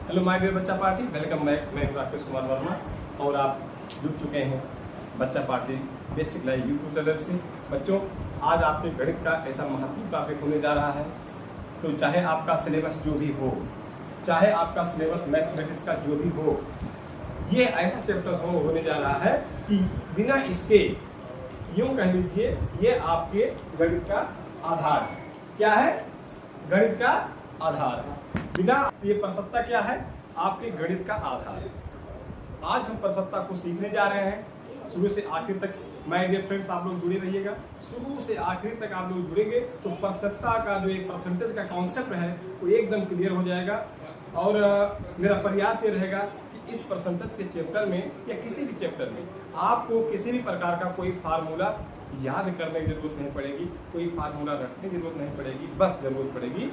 Hello my dear बच्चा party, welcome back. मैं राकेश कुमार वर्मा और आप जुड़ चुके हैं बच्चा party basic live YouTube channel से। बच्चों, आज आपके गणित का ऐसा महत्वपूर्ण टॉपिक होने जा रहा है। तो चाहे आपका सिलेबस जो भी हो, चाहे आपका सिलेबस मैथमेटिक्स का जो भी हो, ये ऐसा चैप्टर होने जा रहा है कि बिना इसके यूँ कह लीजिए ये आपके गणित का आधार है। क्या है? गणित का आधार है। बिना ये प्रसन्नता क्या है? आपके गणित का आधार है। आज हम प्रसन्नता को सीखने जा रहे हैं। शुरू से आखिर तक माय डियर फ्रेंड्स आप लोग जुड़े रहिएगा। शुरू से आखिर तक आप लोग जुड़ेंगे तो प्रसन्नता का जो एक परसेंटेज का कॉन्सेप्ट है वो एकदम क्लियर हो जाएगा। और मेरा प्रयास ये रहेगा कि इस परसेंटेज के चैप्टर में या किसी भी चैप्टर में आपको किसी भी प्रकार का कोई फार्मूला याद करने की जरूरत नहीं पड़ेगी, कोई फार्मूला रखने की जरूरत नहीं पड़ेगी। बस जरूरत पड़ेगी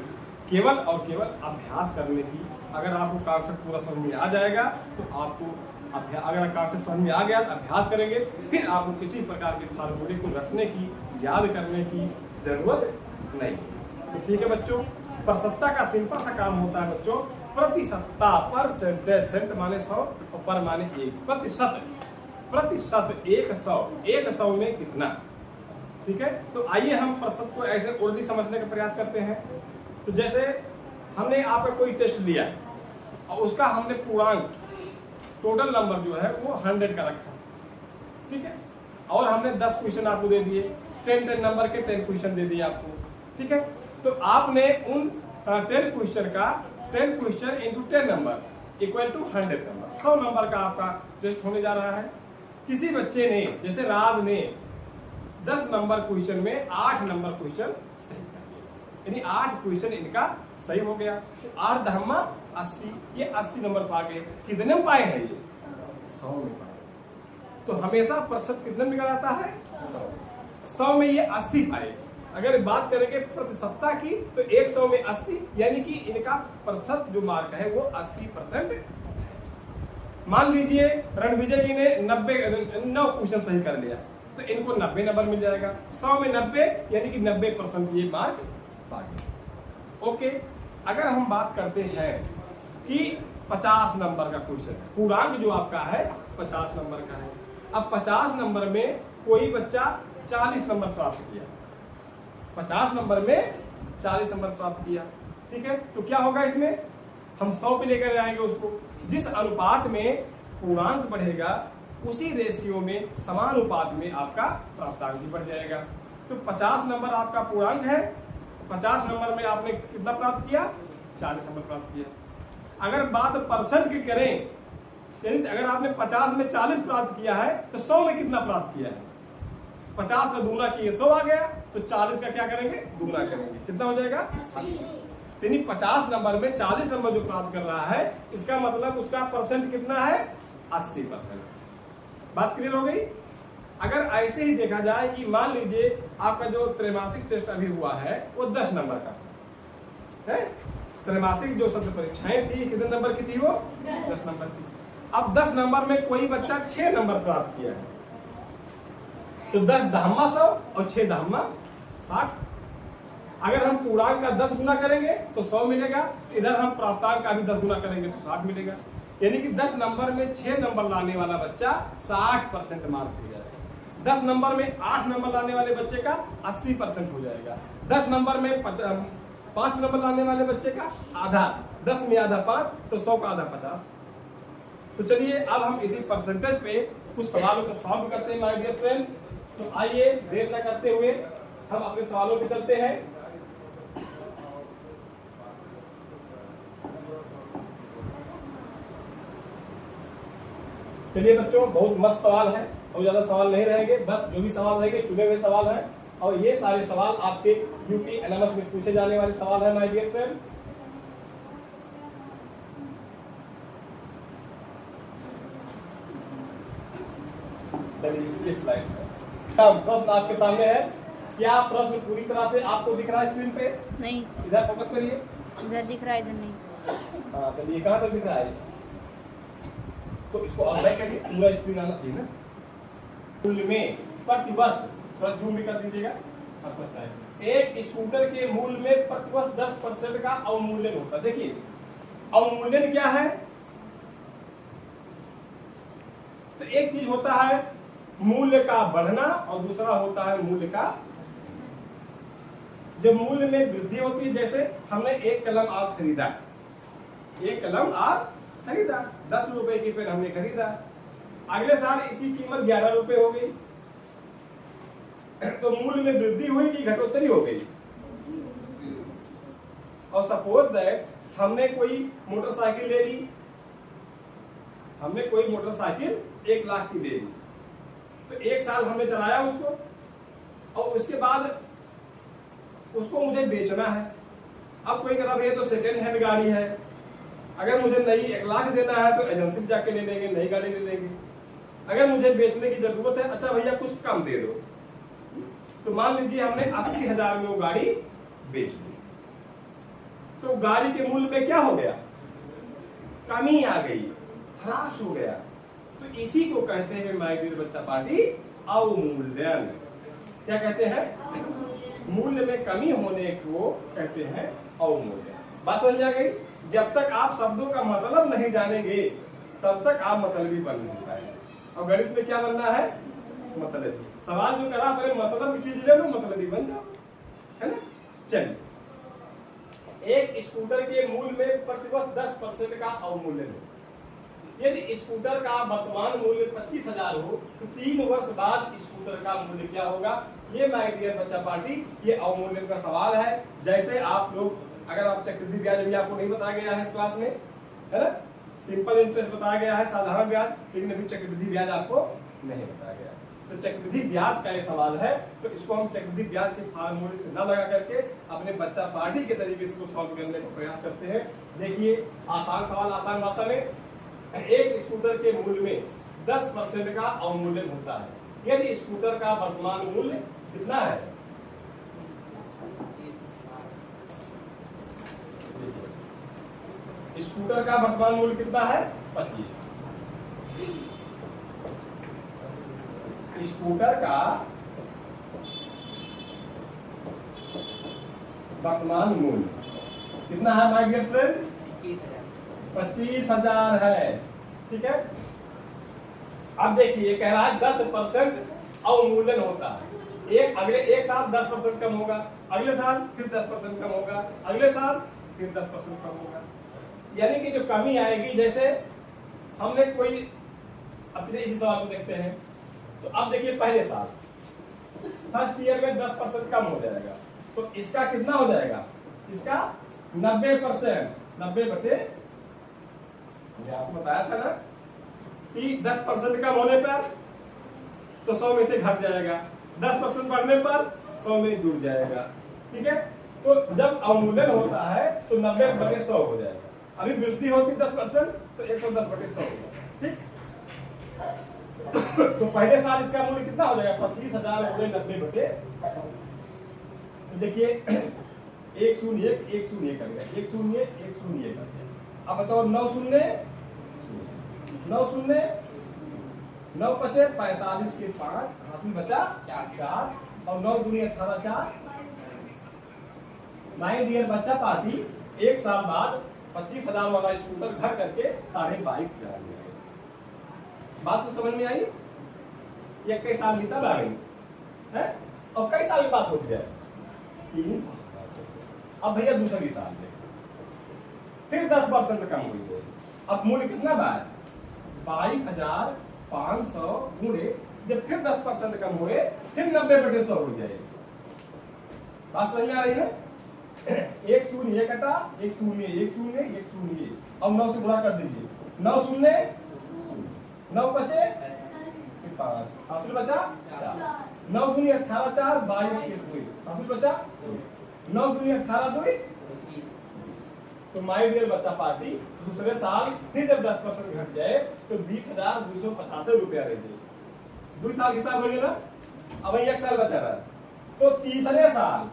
केवल और केवल अभ्यास करने की। अगर आपको कॉन्सेप्ट पूरा समझ में आ जाएगा तो आपको अगर कॉन्सेप्ट समझ में आ गया तो अभ्यास करेंगे, फिर आपको किसी प्रकार के फार्मूले को रखने की, याद करने की जरूरत नहीं। तो ठीक है बच्चों, प्रसन्नता का सिंपल सा काम होता है बच्चों, प्रतिशतता। परसेंट माने 100 और पर माने 1। प्रतिशत 100 में कितना? ठीक है, तो आइए हम प्रतिशत को ऐसे और भी समझने का प्रयास करते हैं। तो जैसे हमने आपका कोई टेस्ट लिया और उसका हमने पूर्णांक टोटल नंबर जो है वो 100 का रखा, ठीक है, और हमने 10 क्वेश्चन आपको दे दिए, 10 नंबर के 10 क्वेश्चन दे दिए आपको, ठीक है। तो आपने उन 10 क्वेश्चन का 10 question into 10 number equal to 100 number, 100 number का आपका टेस्ट होने जा रहा है। किसी बच्चे ने, जैसे राज ने 10 नंबर क्वेश्चन में 8 नंबर क्वेश्चन सही कर दिया, यानी 8 क्वेश्चन इनका सही हो गया। 8 दहमा 80, ये 80 नंबर पा गए। कितने में पाए हैं? ये 100 में पाए। तो हमेशा प्रतिशत कितने में आता है? 100 में ये 80 पाए। अगर बात करेंगे प्रतिशतता की तो 100 में 80, यानी कि इनका प्रतिशत जो मार्क है वो 80%। मान लीजिए रणविजय जी ने 9 क्वेश्चन सही कर लिया तो इनको 90 नंबर मिल जाएगा। 100 में 90 यानी कि 90% ये मार्क पा गए। ओके, अगर हम बात करते हैं कि 50 नंबर का क्वेश्चन है, पूर्णांक जो आपका है 50 नंबर का है। अब 50 नंबर में कोई बच्चा 40 नंबर प्राप्त किया, 50 नंबर में 40 नंबर प्राप्त किया, ठीक है। तो क्या होगा इसमें? हम 100 पे लेकर आएंगे उसको। जिस अनुपात में पूर्णांक बढ़ेगा उसी रेशियो में समानुपात में आपका प्राप्तांक भी बढ़ जाएगा। तो 50 नंबर आपका पूर्णांक है, 50 नंबर में आपने कितना प्राप्त किया? 40 नंबर प्राप्त किया। अगर बात परसेंट की करें, अगर आपने 50 में 40 प्राप्त किया है तो 100 में कितना प्राप्त किया है? 50 का दूना किए 100 आ गया, तो 40 का क्या करेंगे? दूना करेंगे, कितना हो जाएगा? 80। यानी 50 नंबर में 40 नंबर जो प्राप्त कर रहा है, इसका मतलब उसका परसेंट कितना है? 80%। बात क्लियर हो गई? अगर ऐसे ही देखा जाए कि मान लीजिए आपका जो त्रैमासिक टेस्ट अभी हुआ है वो 10 नंबर का है। त्रैमासिक जो सत्र परीक्षाएं थी कितने नंबर की थी? वो 10 नंबर की। अब 10 नंबर में कोई बच्चा 6 नंबर प्राप्त किया है, तो 10 दहमा 100 और 6 दहमा 60। अगर हम पूर्णांक का 10 गुना करेंगे तो 100 मिलेगा, इधर हम प्राप्तांक का भी 10 गुना करेंगे तो 60 मिलेगा। यानी कि 10 नंबर में 6 नंबर लाने वाला बच्चा 60% मार्क हो जाएगा। 10 नंबर में 8 नंबर लाने वाले बच्चे का 80% हो जाएगा। 10 नंबर में 5 नंबर लाने वाले बच्चे का आधा, 10 में आधा 5, तो 100 का आधा 50। तो चलिए अब हम इसी परसेंटेज पे कुछ सवालों को सॉल्व करते हैं माय डियर फ्रेंड। तो आइए देर न करते हुए हम अपने सवालों पे चलते हैं। चलिए बच्चों, बहुत मस्त सवाल है और ज्यादा सवाल नहीं रहेंगे, बस जो भी सवाल रहेंगे चुने हुए सवाल हैं और ये सारे सवाल आपके यूपी एनएमएस में पूछे जाने वाले सवाल है माय डियर फ्रेंड। चलिए इस स्लाइड से प्रश्न आपके सामने है। क्या प्रश्न पूरी तरह से आपको दिख रहा है स्क्रीन पे? नहीं, इधर फोकस करिए। इधर दिख रहा है, इधर नहीं। हाँ चलिए, कहाँ तक दिख रहा है? तो इसको अप्लाई करिए, पूरा स्क्रीन आना चाहिए ना। मूल्य में प्रतिवर्ष, थोड़ा जूम भी कर दीजिएगा, एक स्कूटर के मूल्य में प्रतिवर्ष 10% का अवमूल्यन होता है। देखिए अवमूल्यन क्या है? तो एक चीज होता है मूल्य का बढ़ना और दूसरा होता है मूल्य का, जब मूल्य में वृद्धि होती है, जैसे हमने एक कलम आज खरीदा, एक कलम आज खरीदा, 10 रुपए की पेन हमने खरीदा, अगले साल इसी कीमत 11 रुपए हो गई, तो मूल्य में वृद्धि हुई कि घटोत्तरी हो गई? और सपोज दैट हमने कोई मोटरसाइकिल ले ली, हमने कोई मोटरसाइकिल 1 लाख की ले ली, तो एक साल हमने चलाया उसको, और उसके बाद उसको मुझे बेचना है। अब कोई कह रहा भैया तो सेकेंड हैंड गाड़ी है, अगर मुझे नई 1 लाख देना है तो एजेंसी में जाके ले लेंगे, नई गाड़ी ले लेंगे। अगर मुझे बेचने की जरूरत है, अच्छा भैया कुछ कम दे दो, तो मान लीजिए हमने 80,000 में वो गाड़ी बेच दी, तो गाड़ी के मूल्य में क्या हो गया? कमी आ गई, ह्रास हो गया। तो इसी को कहते हैं माय डियर बच्चा पार्टी अवमूल्यन। क्या कहते हैं? मूल्य में कमी होने को कहते हैं अवमूल्यन। बात समझ आ गई? जब तक आप शब्दों का मतलब नहीं जानेंगे तब तक आप मतलबी बन नहीं पाएंगे। और गणित में क्या बनना है? मतलबी। सवाल जो करा पहले मतलब की चीज ले लो, मतलबी बन जाओ, है ना? चलिए, एक स्कूटर के मूल्य में प्रतिवर्ष 10% का अवमूल्यन हो। यदि स्कूटर का वर्तमान मूल्य 25,000 हो तो 3 वर्ष बाद स्कूटर का मूल्य क्या होगा? ये माय डियर बच्चा पार्टी ये अवमूल्यन का सवाल है। जैसे आप लोग, अगर आप चक्रवृद्धि ब्याज अभी आपको नहीं बताया गया है इस क्लास में, है ना? सिंपल इंटरेस्ट बताया गया है, साधारण ब्याज, लेकिन अभी चक्रवृद्धि ब्याज आपको नहीं बताया गया। तो चक्रवृद्धि ब्याज का एक सवाल है, तो इसको हम चक्रवृद्धि ब्याज के फार्मूले से न लगा करके अपने बच्चा पार्टी के तरीके से इसको सॉल्व करने का प्रयास करते हैं। देखिए, आसान सवाल, आसान भाषा में, एक स्कूटर के मूल्य में 10% का अवमूल्यन होता है। यदि स्कूटर का वर्तमान मूल्य कितना है? स्कूटर का वर्तमान मूल्य कितना है? 25। स्कूटर का वर्तमान मूल्य कितना है माय डियर फ्रेंड? 25,000 है। ठीक है, अब देखिए कह रहा है 10% अवमूल्यन होता है। एक साल 10% कम होगा, अगले साल फिर 10% कम होगा, अगले साल फिर 10% कम होगा। यानी कि जो कमी आएगी, जैसे हमने कोई, अपने इसी सवाल को देखते हैं, तो अब देखिए पहले साल फर्स्ट ईयर में 10% कम हो जाएगा, तो इसका कितना हो जाएगा? इसका 90%, 90/, आपको बताया था ना कि 10% कम होने पर तो 100 में से घट जाएगा, 10% बढ़ने पर 100 में जुड़ जाएगा। ठीक है, तो जब अवमूल्यन होता है तो 90/100 हो जाएगा। अभी वृद्धि होती 10% तो 110/100 होगा। ठीक, तो पहले साल इसका मूल्य कितना हो जाएगा? 25,000 हो गए 90/100। तो देखिए 1 0 1 1 0 1 कर गया, 1 0 1 0 1। अब बताओ 9 0 9 0 9 बचे 45 के 5 हासिल बचा 4 और 9 दूनी 18 4। माय डियर बच्चा पार्टी, एक साल बाद 25,000 वाला स्कूटर घट करके 22,500 में। बात तो समझ में आई? ये कई साल बीता ला गई है, और कई साल की बात होती है? 3 साल। अब भैया दूसरी साल में फिर 10% कम हुई है। अब मूल्य कितना बार? 22,500 गुणे, जब फिर 10% कम हुए फिर 90/100 हो जाएगी। बात समझ में आ रही है? 1 0 1 कटा, 1 0 1 0 1 0, अब 9 से गुणा कर दीजिए, 9 0 9 बचे 5 हासिल बचा 4, 9 दूनी 18 4 22 के 2 हासिल बचा 9 दूनी 18 2। तो माय डियर बच्चा पार्टी, दूसरे साल फिर जब 10% घट जाए तो 20,285 रुपया रह जाए। 2 साल हिसाब हो गया ना। अब एक साल बचा रहा, तो तीसरे साल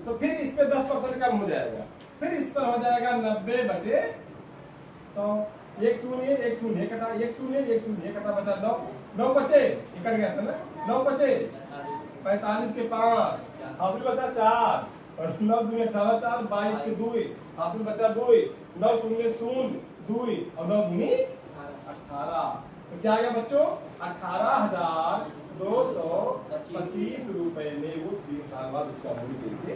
तो फिर इस पे 10% कम हो जाएगा, फिर इस पर हो जाएगा 90/100। 1 0 1 0 कटा, 1 0 1 0 कटा, बचा 9 9 बचे, कट गया था ना, 9 बचे 45 के 5 हासिल बचा 4, और 9 दूनी 18 4 22 के 2 हासिल बचा 2 9 शून्य 0 2 और 9 दूनी 18। तो क्या आ गया बच्चों 18,225 रुपए में वो 3 साल बाद उसका मूल्य देंगे।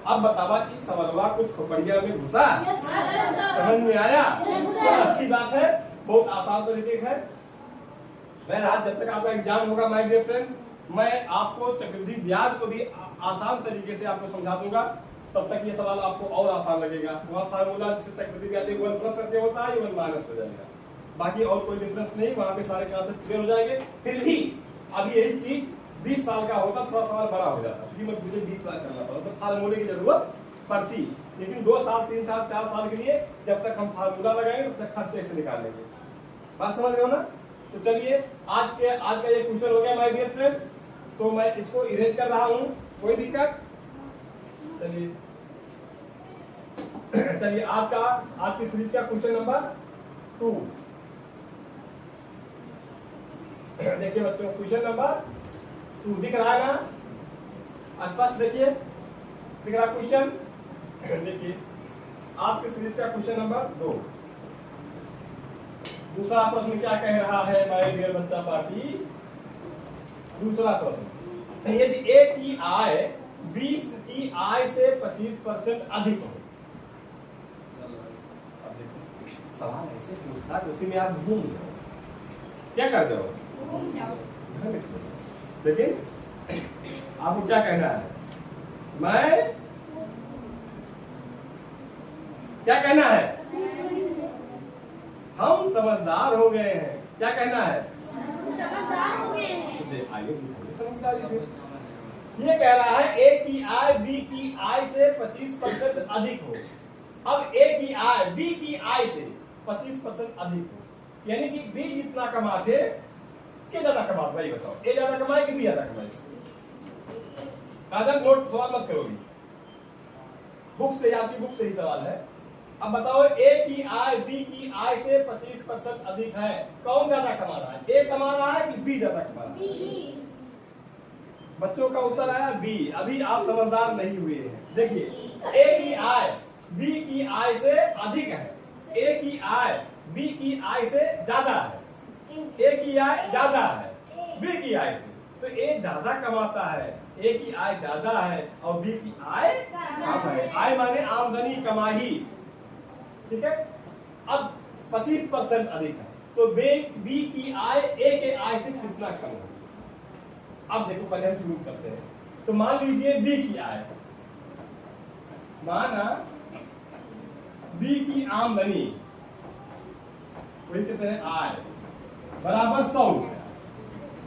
अब बतावा इस सवालवा कुछ खोपड़िया में घुसा समझ में आया? तो अच्छी बात है, बहुत आसान तरीके है। मैं आज जब तक आपका एग्जाम होगा माय डियर फ्रेंड, मैं आपको चक्रवृद्धि ब्याज को भी आसान तरीके से आपको समझा दूंगा, तब तक ये सवाल आपको और आसान लगेगा। वहाँ फार्मूला जिससे चक्रवृद्धि ब्याज 1 प्लस करके होता है 1 माइनस हो जाएगा, बाकी और कोई डिफरेंस नहीं, वहाँ पे सारे कॉन्सेप्ट क्लियर हो जाएंगे। फिर भी अब यही चीज 20 साल का होता थोड़ा सवाल बड़ा हो जाता, क्योंकि मुझे 20 साल करना पड़ा तो फार्मूले की जरूरत पड़ती, लेकिन 2 साल 3 साल 4 साल के लिए जब तक हम फार्मूला लगाएंगे तब तक खर्च से निकाल लेंगे। बात समझ रहे हो ना? तो चलिए आज का ये क्वेश्चन हो गया माय डियर फ्रेंड, तो मैं इसको इरेज कर रहा हूँ, कोई दिक्कत? चलिए आज की सीरीज का क्वेश्चन नंबर 2 देखिए बच्चों, क्वेश्चन नंबर 2 दिख रहा है ना? स्पष्ट देखिए, दिख रहा क्वेश्चन? देखिए आज की सीरीज का क्वेश्चन नंबर 2। दूसरा प्रश्न क्या कह रहा है माय डियर बच्चा पार्टी? दूसरा प्रश्न, यदि ए की आय 20 की आय से 25% अधिक हो। अब देखो सवाल ऐसे पूछता है उसी में आप घूम जाओ, क्या कर जाओ? लेकिन आपको क्या कहना है? मैं क्या कहना है? हम समझदार हो गए हैं। क्या कहना है? समझदार हो गए हैं। आइए समझदारी। ये कह रहा है ए की आय बी की आय से 25% अधिक हो। अब ए की आय बी की आय से 25% अधिक हो, यानी कि बी जितना कमाते के ज्यादा कमाते, भाई बताओ ए ज्यादा कमाए कि बी ज्यादा कमाए? काजल नोट सवाल मत करोगी, बुक से, आपकी बुक से ही सवाल है। अब बताओ ए की आय बी की आय से 25% अधिक है, कौन ज्यादा कमा रहा है? ए कमा रहा है कि बी ज्यादा कमा रहा है? बच्चों का उत्तर आया बी। अभी आप समझदार नहीं हुए हैं। देखिए ए की आय बी की आय से अधिक है, ए की आय बी की आय से ज्यादा है, ए की आय ज्यादा है बी की आय से, तो ए ज्यादा कमाता है, ए की आय ज्यादा है और बी की आय कम है। आय माने आमदनी कमाई, ठीक है? अब 25% अधिक है, तो बी की आय ए के आय से कितना कम है? अब देखो पहले हम शुरू करते हैं। तो मान लीजिए बी की आय, माना बी की आमदनी वही कहते हैं आय बराबर 100 रुपया।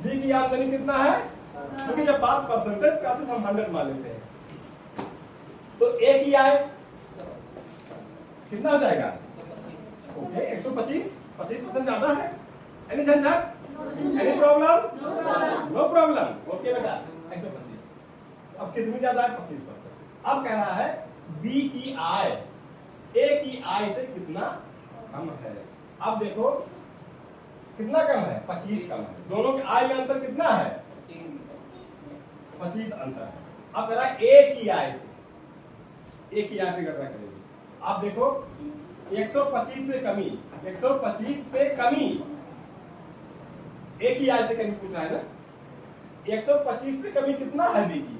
बी की आमदनी कितना है? क्योंकि जब बात परसेंटेज का तो हम 100 मान लेते हैं, तो ए की आय कितना हो जाएगा? ओके 125% ज्यादा है। एनी झंझट? Any problem? No problem. Okay बेटा 125। अब कितनी ज्यादा है? 25%। अब कह रहा है बी की आय ए की आय से कितना कम है। अब देखो कितना कम है? 25 कम है। दोनों के आय में अंतर कितना है? 25 अंतर है। अब कह रहा है ए की आय से, ए की आय पे गणना करेंगे। आप देखो 125 पे कमी, 125 पे कमी, ए की आय से कमी पूछ रहा है ना। 125 पे कमी कितना है बी की?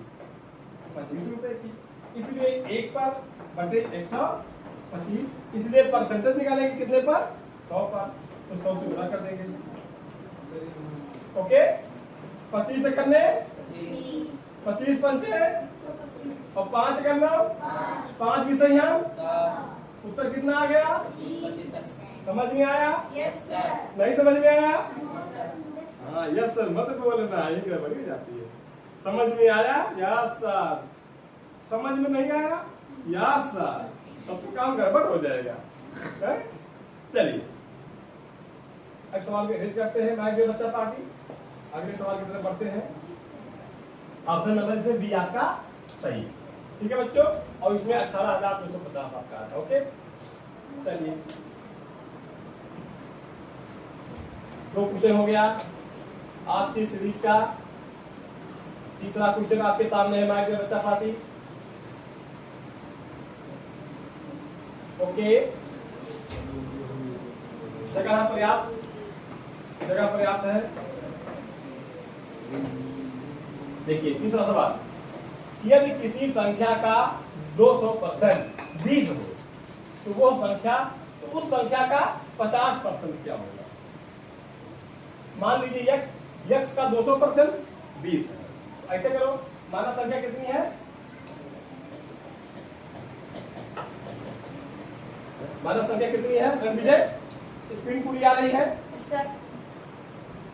25 रुपए की, इसलिए 1 पर बटे 125, इसलिए परसेंटेज निकालेंगे कितने पर? 100 पर, तो 100 से गुणा कर देंगे। ओके 25 से करने 25 पंचे और 5 करना 5 विषय हम, उत्तर कितना आ गया? समझ में आया? नहीं समझ में आया? हाँ यस सर मत बोलना, ये गड़बड़ी हो जाती है। समझ में आया? Yes sir. समझ में नहीं आया? यस सर, तब तो काम गड़बड़ हो जाएगा। चलिए अब सवाल को एरेंज करते हैं माय डियर बच्चा पार्टी। अगले सवाल की तरफ बढ़ते हैं। ऑप्शन नंबर से बी आपका सही, ठीक है बच्चों? और इसमें 18,250 आपका आता। ओके चलिए 2 क्वेश्चन हो गया आज की सीरीज का। तीसरा क्वेश्चन आपके सामने है माय डियर बच्चा पार्टी। ओके, जगह पर्याप्त है। देखिए तीसरा सवाल, यदि किसी संख्या का 200% 20 हो तो वो संख्या, तो उस संख्या का 50% क्या होगा? मान लीजिए x का 200% 20 है। ऐसे करो, माना संख्या कितनी है? माना संख्या कितनी है रणविजय? स्क्रीन पूरी आ रही है?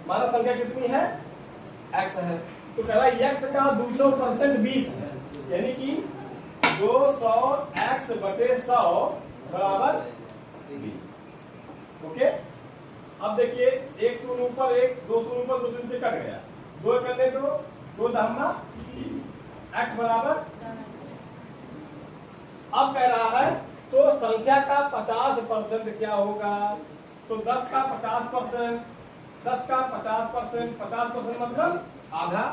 माना संख्या कितनी है? x है। तो कह रहा है x का 200% 20 है, यानी कि 200x/100 बराबर 20। ओके, अब देखिए एक शून्य ऊपर एक, दो शून्य ऊपर दो शून्य कट गया, दो करने दो, दो दहमा 20, x बराबर। अब कह रहा है तो संख्या का 50% क्या होगा? तो 10 का 50%, 10 का 50%, 50% मतलब आधा,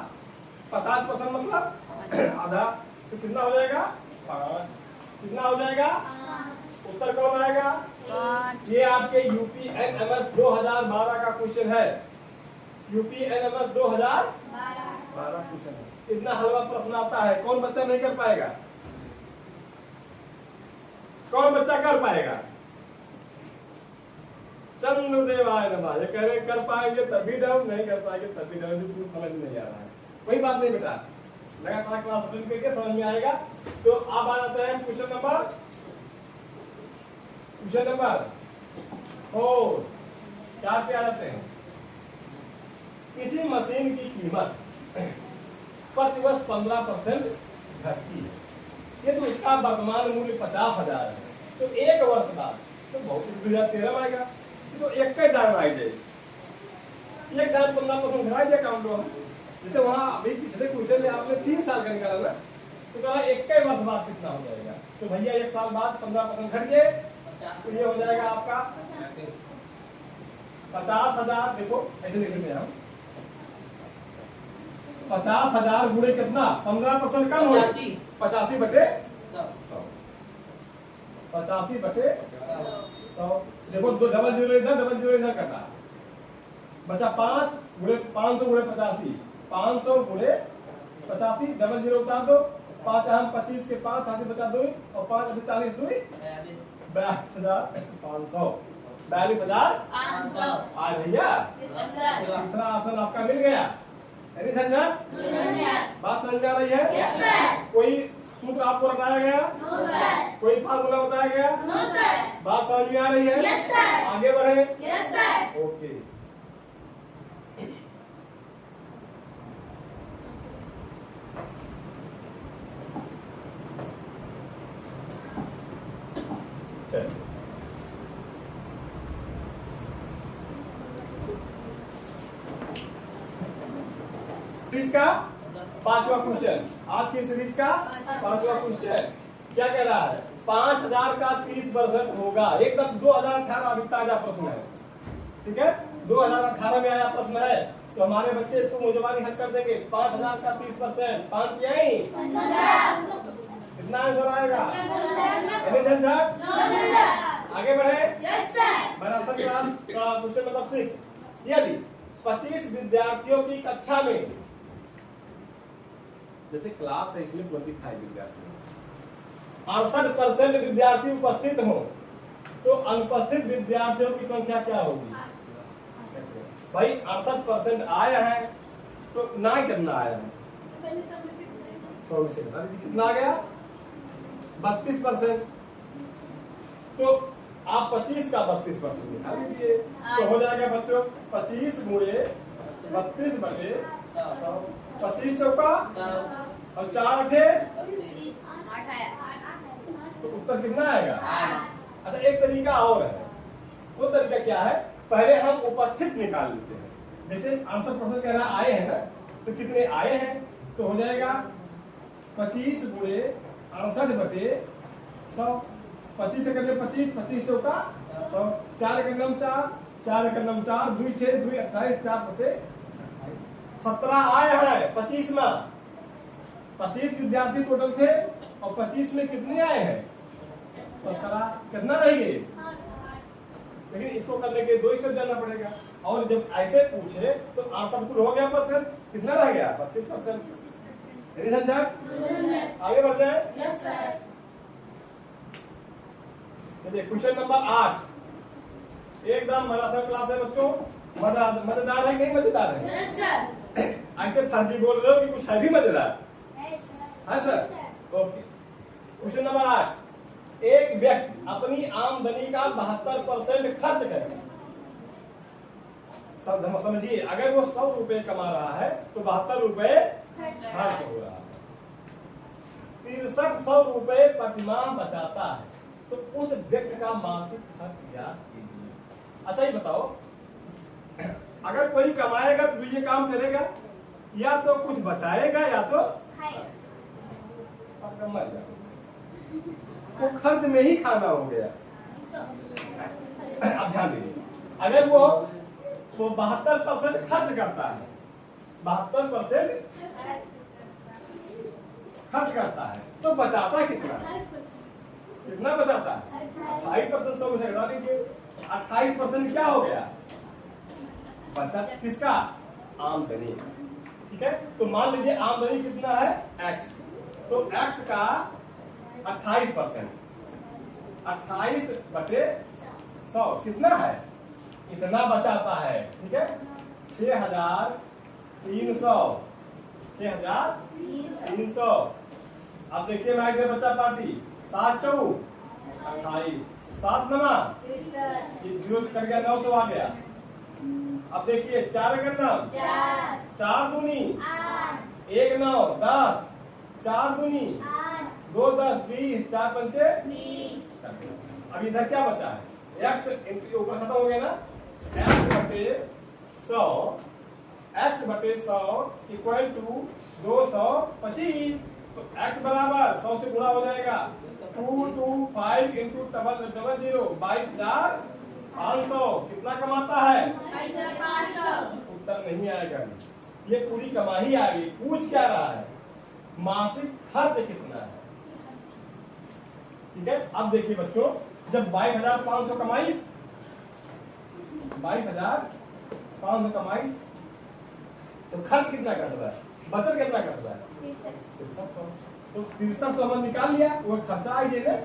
50% मतलब आधा, तो कितना हो जाएगा? 5। कितना हो जाएगा? उत्तर कौन आएगा? ये आपके यूपीएनएमएस 2012 का क्वेश्चन है। यूपीएनएमएस 2012 क्वेश्चन है। इतना हलवा प्रश्न आता है, कौन बच्चा नहीं कर पाएगा? कौन बच्चा कर पाएगा? चंद्रदेवाय नमः। ये कह रहे कर पाएंगे तभी डाउन, नहीं कर पाएंगे तभी डाउन। समझ नहीं आ रहा है, कोई बात नहीं बेटा, लगातार क्लास अटेंड करके समझ में आएगा। तो अब आ जाते हैं क्वेश्चन नंबर 4 पे आ जाते हैं। किसी मशीन की कीमत प्रतिवर्ष 15% घटती है, ये तो उसका वर्तमान मूल्य 50,000 है, तो एक वर्ष बाद तो बहुत 2013 में आएगा, तो एक का दाम आ जाए, एक दाम 15% घटा दिया काम लो। जैसे वहां अभी पिछले क्वेश्चन में आपने 3 साल का निकाला ना, तो कहा एक का वर्ष बाद कितना हो जाएगा? तो भैया 1 साल बाद 15% घट जाए, तो ये हो जाएगा आपका 50,000। देखो ऐसे लिखेंगे हम, 50,000 गुणे कितना? 15% कम हो, 85/100। 85/100। देखो दो डबल जीरो इधर कटा, बचा 5 गुणे 500 गुणे 85, 500 गुणे 85, डबल जीरो उतार दो, 5 हम 25 के 5 हाथी बचा 2 और 5 अभी 40 2 42,500। 42,500 आज भैया तीसरा ऑप्शन आपका मिल गया। बात समझ में आ रही है? कोई सूत्र आपको रटाया गया? कोई फार्मूला बताया गया? बात समझ में आ रही है? आगे बढ़े। ओके, सीरीज का 5वां क्वेश्चन, आज की सीरीज का 5वां क्वेश्चन क्या कह रहा है? 5,000 का 30% होगा। एकदम 2018 अभी ताजा प्रश्न है, ठीक है? 2018 में आया प्रश्न है, तो हमारे बच्चे इसको मुजबानी हल कर देंगे। 5,000 का 30%, 5 किया ही कितना आंसर आएगा? आगे बढ़े। क्लास क्वेश्चन नंबर 6, यदि 25 विद्यार्थियों की कक्षा में, जैसे क्लास है इसमें 25 विद्यार्थी, 68% विद्यार्थी उपस्थित हो, तो अनुपस्थित विद्यार्थियों की संख्या क्या होगी? भाई 68% आया है, तो ना कितना आया है? 100 में से कितना आ गया? 32%। तो आप 25 का 32% निकाल लीजिए, तो हो जाएगा बच्चों 25 गुणे 32/100। 25 चौका और 4 अठे, तो उत्तर कितना आएगा? अच्छा, एक तरीका और है। वो तरीका क्या है? पहले हम उपस्थित निकाल लेते हैं। जैसे आंसर प्रश्न कह रहा आए हैं ना, तो कितने आए हैं? तो हो जाएगा 25 गुणे 68/100। 25 से करके 25, 25 चौका 100, 4 एक 4, 4 एक 4, 2 6 2 28, 4 बटे 17 आए हैं 25 में। 25 विद्यार्थी टोटल थे और 25 में कितने आए हैं? 17 कितना रह गए? लेकिन इसको करने के 2 स्टेप जाना पड़ेगा। और जब ऐसे पूछे तो आप सब कुछ हो गया परसेंट, कितना रह गया? 32%। आगे बढ़ जाए। चलिए क्वेश्चन नंबर 8 एकदम मैराथन क्लास है बच्चों। मजेदार है नहीं मजेदार है? ऐसे फर्जी बोल रहे हो कि कुछ है भी मजेदार है सर? ओके। क्वेश्चन नंबर 8 एक व्यक्ति अपनी आमदनी का 72% खर्च करेगा। सब समझिए, अगर वो 100 रुपए कमा रहा है तो 72 रुपए खर्च हो रहा है। 6300 रुपए प्रतिमाह बचाता है, तो उस व्यक्ति का मासिक खर्च ज्ञात कीजिए। अच्छा ये बताओ, अगर कोई कमाएगा तो ये काम करेगा, या तो कुछ बचाएगा या तो मर जाएगा। वो खर्च में ही खाना हो गया। अब ध्यान दीजिए, अगर वो 72% खर्च करता है, 72% खर्च करता है, तो बचाता कितना है? कितना बचाता है? 28% 100 में से घटा दीजिए, 28% क्या हो गया? बचत किसका? आमदनी। ठीक है, तो मान लीजिए आमदनी कितना है? x, तो x का 28%, 28/100 कितना है? इतना बचाता है। ठीक है, 6300, 6300। अब देखिए माइक में बच्चा पार्टी 7 चौक 28, 7 नमा ये जीरो कट गया, 900 आ गया। अब देखिए 4 का नाम 4 दूनी 1 9 10, 4 दूनी 2 10 20, 4 पंचे 20। अब इधर क्या बचा है? x ऊपर खत्म हो गया ना, x/100 इक्वल टू 225। तो x बराबर 100 से गुणा हो जाएगा, 225 इंटू डबल 0 22,500। कितना कमाता है? 22,500। उत्तर नहीं आएगा, ये पूरी कमाई आ गई। पूछ क्या रहा है? मासिक खर्च कितना है। ठीक है, अब देखिए बच्चों, जब 22,500 कमाईस, 22,500 कमाईस, तो खर्च कितना कर रहा है? बचत कितना कर रहा है? 6300। तो 6300 निकाल लिया, वो खर्चा आई है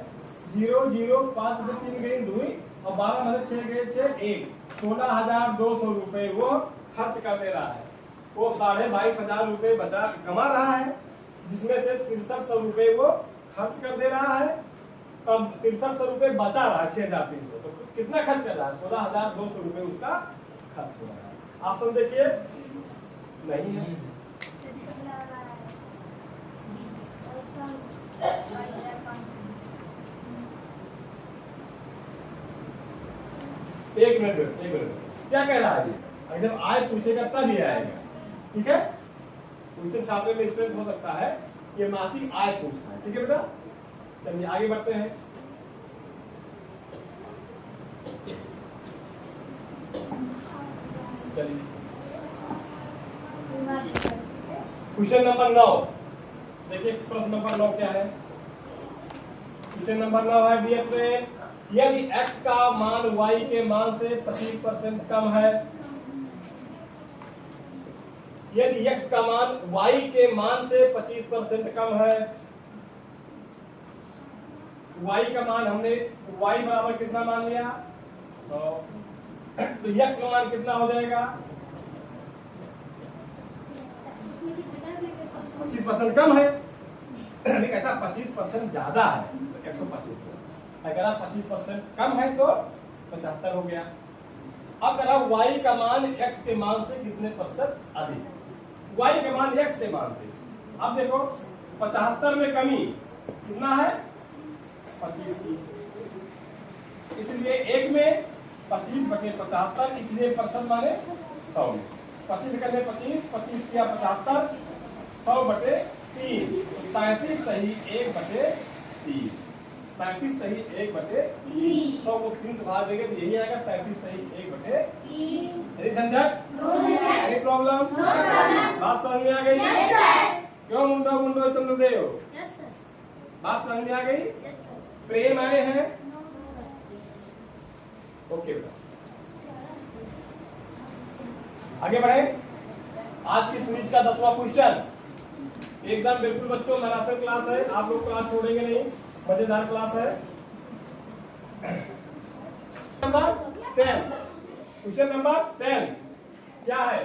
0 0 5 से 3 गई 2 और 12 में से 6 गए 6 1, 16,200 रुपए वो खर्च कर दे रहा है। वो 22,500 रुपए बचा कमा रहा है, जिसमें से 6300 रुपए वो खर्च कर दे रहा है, और 6300 रुपए बचा रहा है 6,300। तो कितना खर्च कर रहा है? 16,200 रुपए उसका खर्च हो रहा है। ऑप्शन देखिए नहीं है। एक मिनट क्या कह रहा है जी? अगर जब आय पूछेगा तब ये आएगा। ठीक है, क्वेश्चन छात्र में स्टूडेंट हो सकता है ये मासिक आय पूछना है। ठीक है बेटा, चलिए आगे बढ़ते हैं। चलिए क्वेश्चन नंबर 9 देखिए, प्रश्न नंबर 9 क्या है? क्वेश्चन नंबर 9 है डियर फ्रेंड, यदि x का मान y के मान से 25% कम है, यदि x का मान y के मान से 25% कम है, y का मान हमने y बराबर कितना मान लिया? 100। तो x का मान कितना हो जाएगा? 25% कम है। नहीं कहता 25% ज्यादा है तो 125। अगर 25% कम है तो 75 हो गया। अब अगर y का मान x के मान से कितने % अधिक? y का मान x के मान से, अब देखो 75 में कमी कितना है? 25 की, इसलिए एक में 25/75, इसलिए % माने 100 में 25 करने 25, 25 किया 75, 100/3, 35 सही 1/3, 35 सही 1/3, 100 को 3 से भाग देंगे तो यही आएगा 35 सही 1/3। एनी झंझट? Any problem? बात समझ में आ गई? क्यों मुंडो चंद्रदेव? बात समझ में आ गई? प्रेम आए हैं। ओके बेटा, आगे बढ़े। आज की सीरीज का 10वां क्वेश्चन। एग्जाम बिल्कुल बच्चों मैराथन क्लास है, आप लोग क्लास छोड़ेंगे नहीं, मजेदार क्लास है। नंबर 10, क्वेश्चन नंबर 10 क्या है?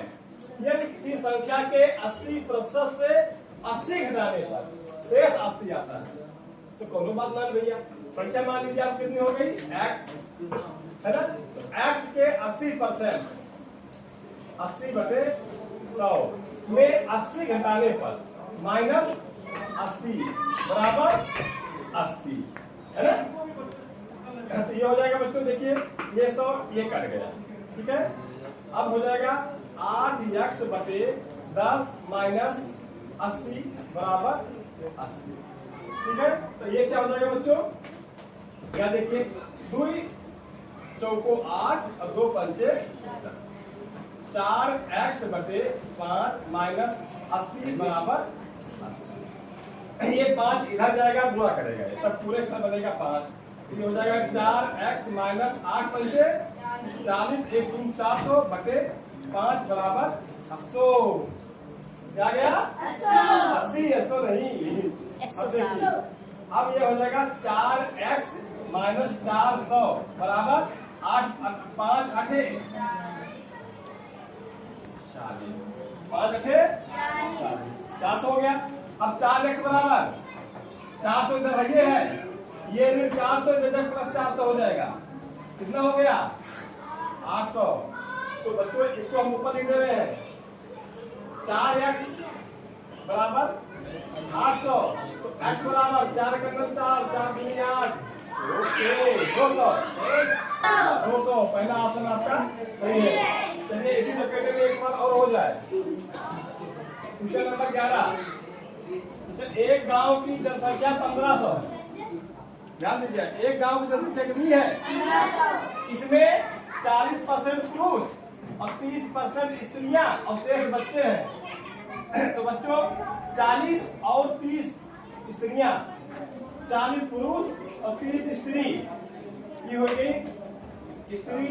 यदि किसी संख्या के 80% से 80 घटाने पर शेष 80 आता है तो कोनो बात मान भैया। संख्या मान लीजिए आप कितनी हो गई, x है ना। तो x के 80% 80/100 में 80 घटाने पर माइनस 80 बराबर 80 है ना। तो ये हो जाएगा बच्चों, देखिए ये 100 ये कट गया, ठीक है। अब हो जाएगा 8x/10 माइनस 80 बराबर 80, ठीक है। तो ये क्या हो जाएगा बच्चों, क्या देखिए, 2 चौको 8 और 2 पंचे 4x/5 माइनस 80 बराबर 80। ये 5 इधर जाएगा, बुरा करेगा, तब पूरे घर बनेगा 5। ये हो जाएगा 4x माइनस 8 पंचे 40, 1 शून्य 400 बटे 5 बराबर 80। क्या गया, 80 80 नहीं। अब ये हो जाएगा 4x माइनस 400 बराबर 8 5 8 40, 5 8 40, 400 हो गया। अब 4x बराबर 400 इधर भैया है, ये 400 इधर प्लस 400 हो जाएगा, कितना हो गया 800। तो बच्चों इसको हम ऊपर लिख दे रहे हैं, 4x बराबर 800, तो x बराबर 4 का 4 4 दूनी 8, ओके 200 पहला ऑप्शन आपका सही है। चलिए इसी तरीके में एक बार और हो जाए। क्वेश्चन नंबर 11, एक गांव की जनसंख्या 1500, ध्यान दीजिए, एक गांव की जनसंख्या कितनी है 1500। इसमें 40% पुरुष और 30% स्त्रियां और शेष बच्चे हैं। तो बच्चों 40 और 30 स्त्रियां, 40 पुरुष और 30 स्त्री, ये हो गई स्त्री,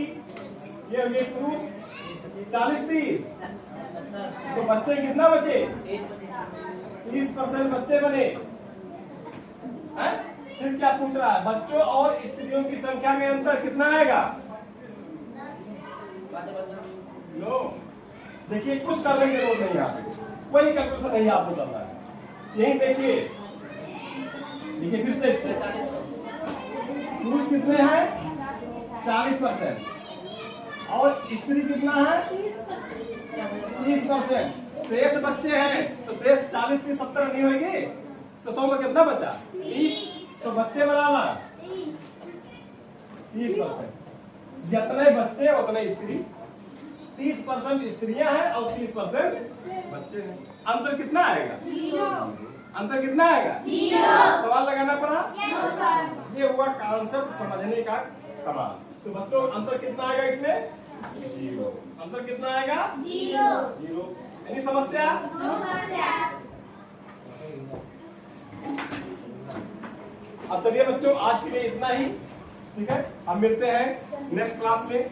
ये हो गई पुरुष, 40 30, तो बच्चे कितना बचे 30% बच्चे बने हैं। फिर क्या पूछ रहा है, बच्चों और स्त्रियों की संख्या में अंतर कितना आएगा। लो देखिए, कुछ करने की जरूरत नहीं, यहाँ पे कोई कैलकुलेशन नहीं आपको करना है। यही देखिए, देखिए फिर से पुरुष कितने हैं 40% और स्त्री कितना है 30%। शेष बच्चे हैं, तो शेष 40 की 70 नहीं होगी, तो 100 में कितना बचा 30, तो बच्चे बराबर 30%। जितने बच्चे उतने स्त्री, 30% स्त्रियां हैं और 30% बच्चे हैं। अंतर कितना आएगा 0। अंतर कितना आएगा 0। सवाल लगाना पड़ा, ये हुआ कॉन्सेप्ट समझने का कमाल। तो बच्चों अंतर कितना आएगा इसमें 0। अंतर कितना आएगा 0। यानी समस्या अब चलिए बच्चों, आज के लिए इतना ही, ठीक है। हम मिलते हैं नेक्स्ट क्लास में।